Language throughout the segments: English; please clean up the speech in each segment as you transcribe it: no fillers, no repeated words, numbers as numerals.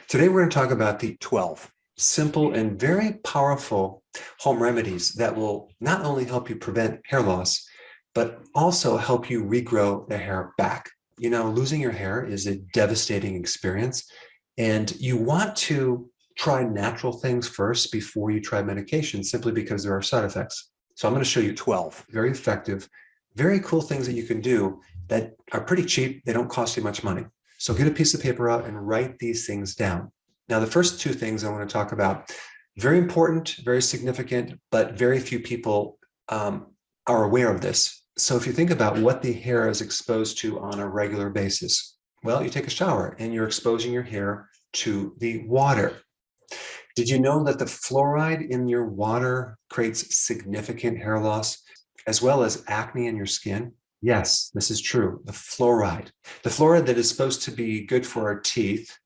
Today, we're going to talk about the 12 simple and very powerful home remedies that will not only help you prevent hair loss, but also help you regrow the hair back. You know, losing your hair is a devastating experience, and you want to try natural things first before you try medication, simply because there are side effects. So I'm going to show you 12 very effective, very cool things that you can do that are pretty cheap. They don't cost you much money. So get a piece of paper out and write these things down. Now, the first two things I want to talk about, very important, very significant, but very few people are aware of this. So if you think about what the hair is exposed to on a regular basis, well, you take a shower and you're exposing your hair to the water. Did you know that the fluoride in your water creates significant hair loss, as well as acne in your skin? Yes, this is true. The fluoride that is supposed to be good for our teeth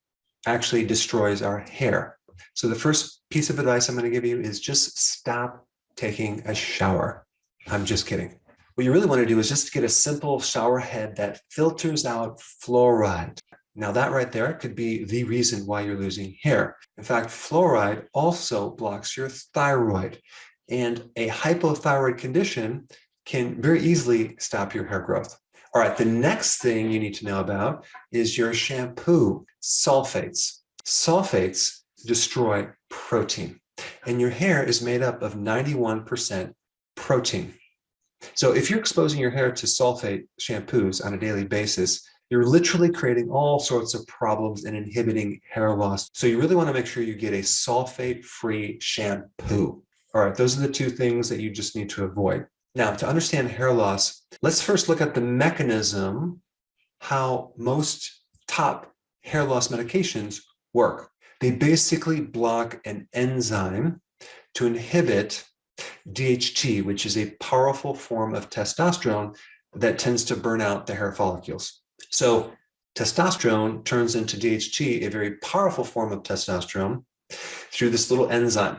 actually destroys our hair. So the first piece of advice I'm going to give you is just stop taking a shower. I'm just kidding. What you really want to do is just get a simple shower head that filters out fluoride. Now that right there could be the reason why you're losing hair. In fact, fluoride also blocks your thyroid, and a hypothyroid condition can very easily stop your hair growth. All right, the next thing you need to know about is your shampoo, sulfates. Sulfates destroy protein, and your hair is made up of 91% protein. So if you're exposing your hair to sulfate shampoos on a daily basis, you're literally creating all sorts of problems and inhibiting hair loss. So you really want to make sure you get a sulfate-free shampoo. All right, those are the two things that you just need to avoid. Now, to understand hair loss, let's first look at the mechanism, how most top hair loss medications work. They basically block an enzyme to inhibit DHT, which is a powerful form of testosterone that tends to burn out the hair follicles. So testosterone turns into DHT, a very powerful form of testosterone, through this little enzyme.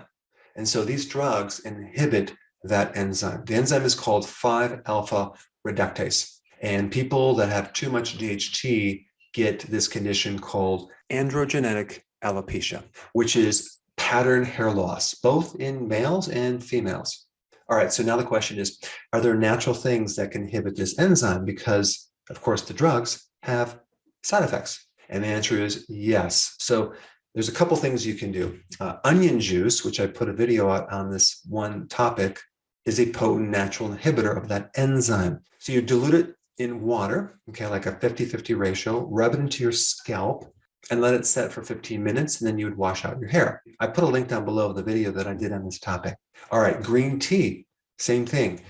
And so these drugs inhibit that enzyme. The enzyme is called 5-alpha reductase. And people that have too much DHT get this condition called androgenetic alopecia, which is pattern hair loss, both in males and females. All right, so now the question is, are there natural things that can inhibit this enzyme? Because, of course, the drugs have side effects. And the answer is yes. So there's a couple things you can do. Onion juice, which I put a video out on this one topic, is a potent natural inhibitor of that enzyme. So you dilute it in water, okay, like a 50-50 ratio, rub it into your scalp, and let it set for 15 minutes, and then you would wash out your hair. I put a link down below of the video that I did on this topic. All right, green tea, same thing.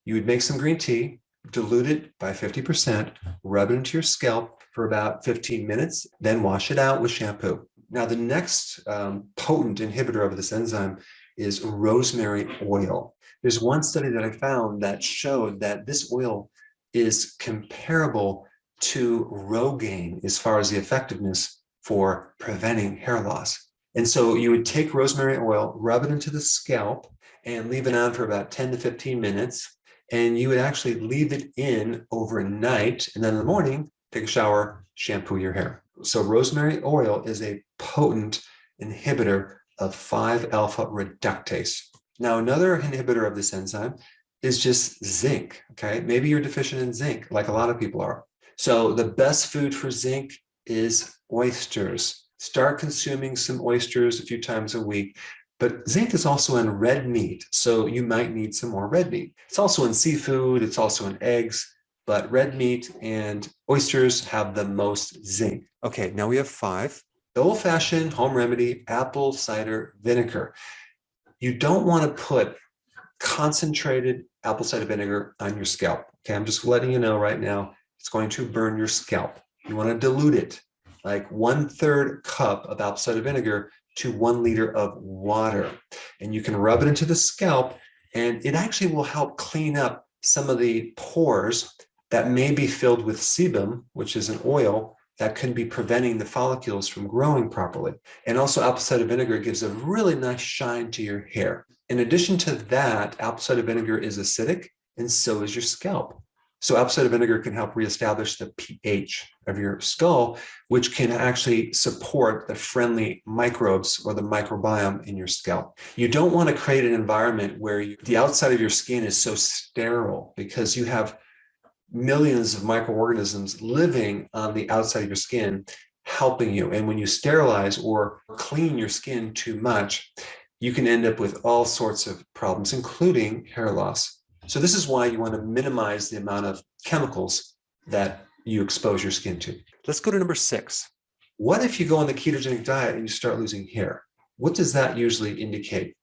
You would make some green tea, dilute it by 50%, rub it into your scalp for about 15 minutes, then wash it out with shampoo. Now, the next potent inhibitor of this enzyme is rosemary oil. There's one study that I found that showed that this oil is comparable to Rogaine as far as the effectiveness for preventing hair loss. And so you would take rosemary oil, rub it into the scalp, and leave it on for about 10 to 15 minutes. And you would actually leave it in overnight. And then in the morning, take a shower, shampoo your hair. So rosemary oil is a potent inhibitor of 5-alpha reductase. Now, another inhibitor of this enzyme is just zinc, okay? Maybe you're deficient in zinc, like a lot of people are. So the best food for zinc is oysters. Start consuming some oysters a few times a week. But zinc is also in red meat, so you might need some more red meat. It's also in seafood, it's also in eggs, but red meat and oysters have the most zinc. Okay, now we have 5. The old-fashioned home remedy, apple cider vinegar. You don't want to put concentrated apple cider vinegar on your scalp. Okay, I'm just letting you know right now, it's going to burn your scalp. You want to dilute it, like 1/3 cup of apple cider vinegar to 1 liter of water. And you can rub it into the scalp, and it actually will help clean up some of the pores that may be filled with sebum, which is an oil that can be preventing the follicles from growing properly. And also apple cider vinegar gives a really nice shine to your hair. In addition to that, apple cider vinegar is acidic, and so is your scalp. So apple cider vinegar can help reestablish the pH of your skull, which can actually support the friendly microbes or the microbiome in your scalp. You don't want to create an environment where the outside of your skin is so sterile, because you have millions of microorganisms living on the outside of your skin helping you. And when you sterilize or clean your skin too much, you can end up with all sorts of problems, including hair loss. So this is why you want to minimize the amount of chemicals that you expose your skin to. Let's go to number 6. What if you go on the ketogenic diet and you start losing hair? What does that usually indicate?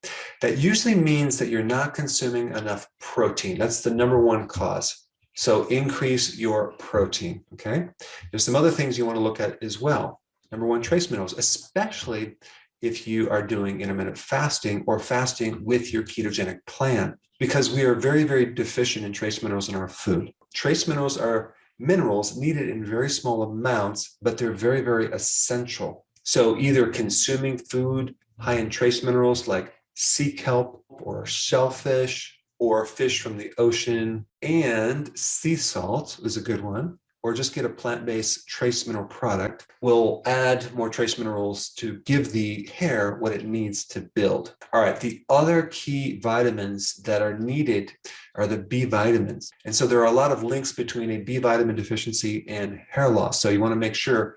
That usually means that you're not consuming enough protein. That's the number one cause. So increase your protein, okay? There's some other things you want to look at as well. Number 1, trace minerals, especially if you are doing intermittent fasting or fasting with your ketogenic plan, because we are very, very deficient in trace minerals in our food. Trace minerals are minerals needed in very small amounts, but they're very, very essential. So either consuming food high in trace minerals like sea kelp or shellfish or fish from the ocean, and sea salt is a good one, or just get a plant-based trace mineral product, will add more trace minerals to give the hair what it needs to build. All right, the other key vitamins that are needed are the B vitamins. And so there are a lot of links between a B vitamin deficiency and hair loss. So you want to make sure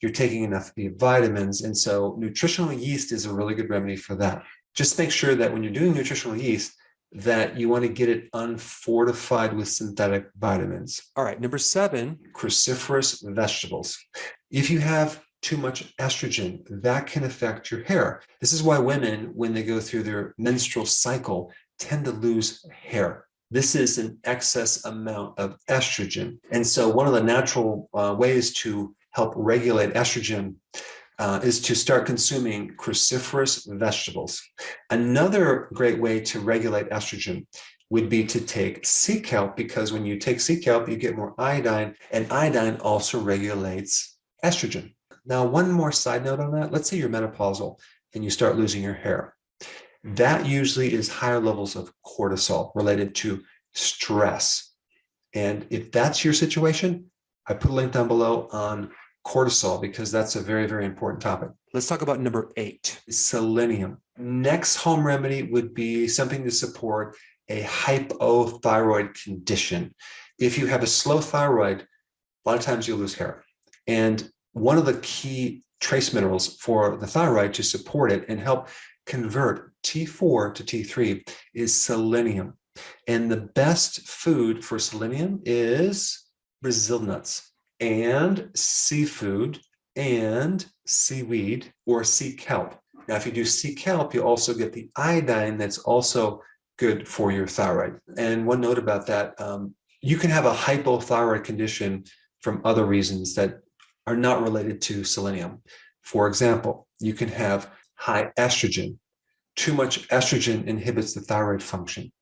you're taking enough B vitamins. And so nutritional yeast is a really good remedy for that. Just make sure that when you're doing nutritional yeast, that you want to get it unfortified with synthetic vitamins. All right, number 7, cruciferous vegetables. If you have too much estrogen, that can affect your hair. This is why women, when they go through their menstrual cycle, tend to lose hair. This is an excess amount of estrogen. And so one of the natural ways to help regulate estrogen is to start consuming cruciferous vegetables. Another great way to regulate estrogen would be to take sea kelp, because when you take sea kelp, you get more iodine, and iodine also regulates estrogen. Now, one more side note on that. Let's say you're menopausal and you start losing your hair. That usually is higher levels of cortisol related to stress. And if that's your situation, I put a link down below on cortisol, because that's a very, very important topic. Let's talk about number 8, selenium. Next home remedy would be something to support a hypothyroid condition. If you have a slow thyroid, a lot of times you'll lose hair. And one of the key trace minerals for the thyroid to support it and help convert T4 to T3 is selenium. And the best food for selenium is Brazil nuts and seafood and seaweed or sea kelp. Now, if you do sea kelp, you also get the iodine that's also good for your thyroid. And one note about that, you can have a hypothyroid condition from other reasons that are not related to selenium. For example, you can have high estrogen. Too much estrogen inhibits the thyroid function.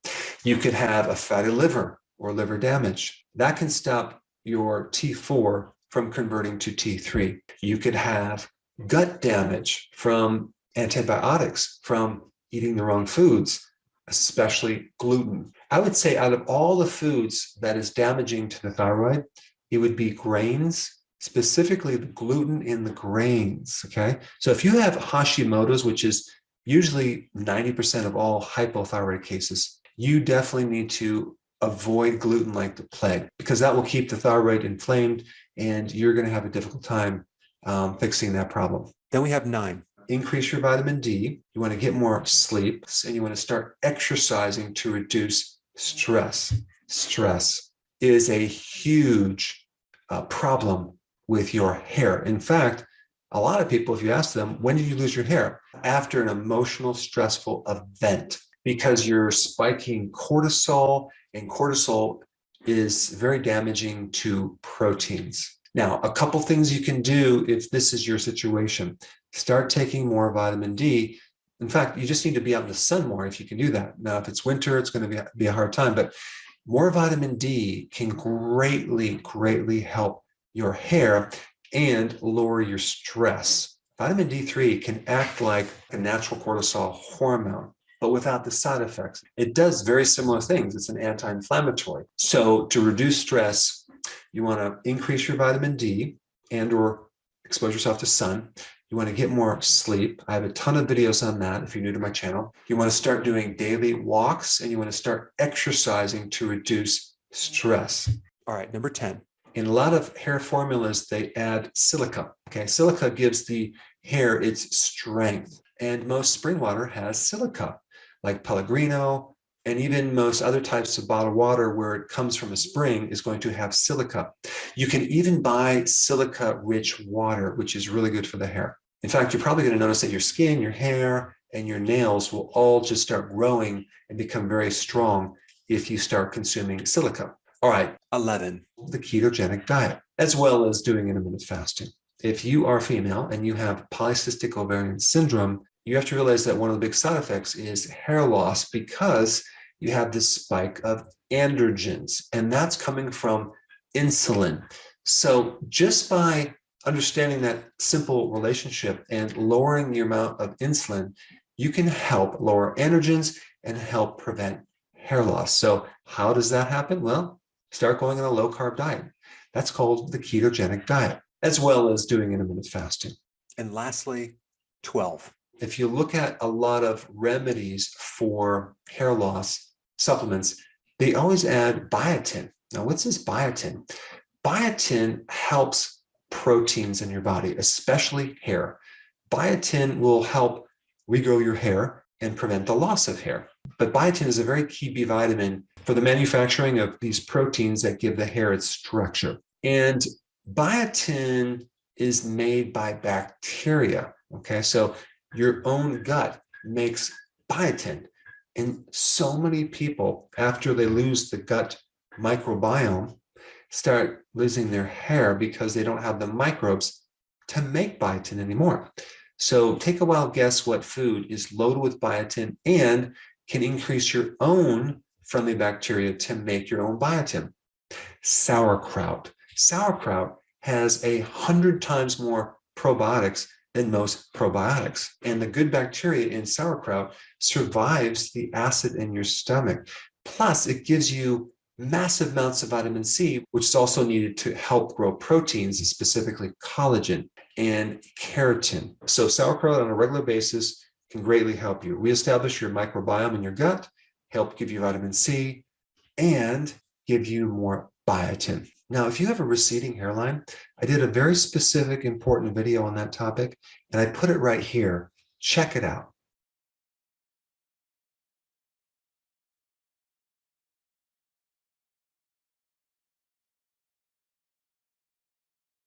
You could have a fatty liver or liver damage. That can stop your T4 from converting to T3. You could have gut damage from antibiotics, from eating the wrong foods, especially gluten. I would say out of all the foods that is damaging to the thyroid, it would be grains, specifically the gluten in the grains, okay? So if you have Hashimoto's, which is usually 90% of all hypothyroid cases, you definitely need to avoid gluten like the plague, because that will keep the thyroid inflamed and you're going to have a difficult time fixing that problem. Then we have 9, increase your vitamin D. You want to get more sleep, and you want to start exercising to reduce stress. Stress is a huge problem with your hair. In fact, a lot of people, if you ask them, when did you lose your hair? After an emotional, stressful event, because you're spiking cortisol, and cortisol is very damaging to proteins. Now, a couple things you can do if this is your situation. Start taking more vitamin D. In fact, you just need to be out in the sun more if you can do that. Now, if it's winter, it's going to be a hard time, but more vitamin D can greatly, greatly help your hair and lower your stress. Vitamin D3 can act like a natural cortisol hormone. but without the side effects. It does very similar things. It's an anti-inflammatory. So to reduce stress, you want to increase your vitamin D and or expose yourself to sun. You want to get more sleep. I have a ton of videos on that if you're new to my channel. You want to start doing daily walks, and you want to start exercising to reduce stress. All right, number 10. In a lot of hair formulas, they add silica. Okay, silica gives the hair its strength. And most spring water has silica, like Pellegrino, and even most other types of bottled water where it comes from a spring is going to have silica. You can even buy silica-rich water, which is really good for the hair. In fact, you're probably going to notice that your skin, your hair, and your nails will all just start growing and become very strong if you start consuming silica. All right, 11, the ketogenic diet, as well as doing intermittent fasting. If you are female and you have polycystic ovarian syndrome, you have to realize that one of the big side effects is hair loss because you have this spike of androgens, and that's coming from insulin. So just by understanding that simple relationship and lowering the amount of insulin, you can help lower androgens and help prevent hair loss. So how does that happen? Well, start going on a low-carb diet. That's called the ketogenic diet, as well as doing intermittent fasting. And lastly, 12. If you look at a lot of remedies for hair loss supplements, they always add biotin. Now, what's this biotin? Biotin helps proteins in your body, especially hair. Biotin will help regrow your hair and prevent the loss of hair. But biotin is a very key B vitamin for the manufacturing of these proteins that give the hair its structure. And biotin is made by bacteria. Okay, so your own gut makes biotin. And so many people, after they lose the gut microbiome, start losing their hair because they don't have the microbes to make biotin anymore. So take a wild guess what food is loaded with biotin and can increase your own friendly bacteria to make your own biotin. Sauerkraut. Sauerkraut has 100 times more probiotics than most probiotics. And the good bacteria in sauerkraut survives the acid in your stomach. Plus, it gives you massive amounts of vitamin C, which is also needed to help grow proteins, specifically collagen and keratin. So sauerkraut on a regular basis can greatly help you reestablish your microbiome in your gut, help give you vitamin C, and give you more biotin. Now, if you have a receding hairline, I did a very specific, important video on that topic, and I put it right here. Check it out.